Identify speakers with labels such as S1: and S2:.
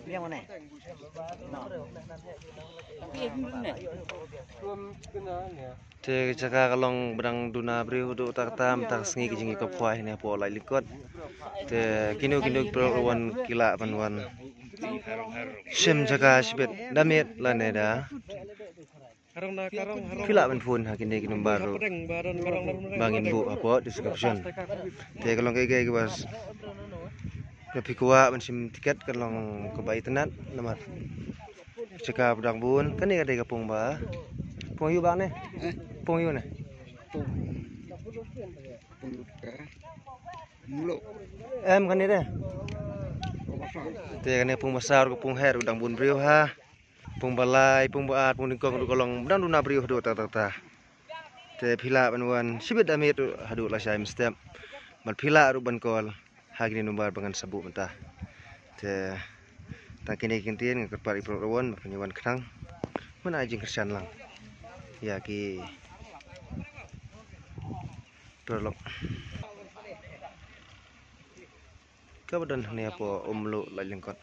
S1: Liang mana?
S2: Te jaka kalong berang duna beri uduk tak tam tak sengi kijingi kapwai ni apo lai likot. Te kinu perlawan kila panwan. Sim jaka sibet damit laneda. Kila panfun hakini kinum baru. Bangin bu apo description. Te kalong kaya bas. Lebih kuat mensim tiket kalong kebai tenat lemar. Jaka pedang bun kan ni ada kapung ba. Pung yu bang ni. Pung yu ni. Kan ni deh. Te kan ni pung besar ke pung her udang bun beriu ha. Pung balai, pung baat, pung dingkong du kolong bedang duna beriu du ta. Te pila panwan sibet damit hadu la syai mestep. Mal pila ru ban kol hagini numbar bangan sabuk mentah. Te tak kini kintin ngkerpari prowan penyuan kerang. Mana ajing kersan lang. Ya ki prolog. Kabadan ni apa umlu la lengkot.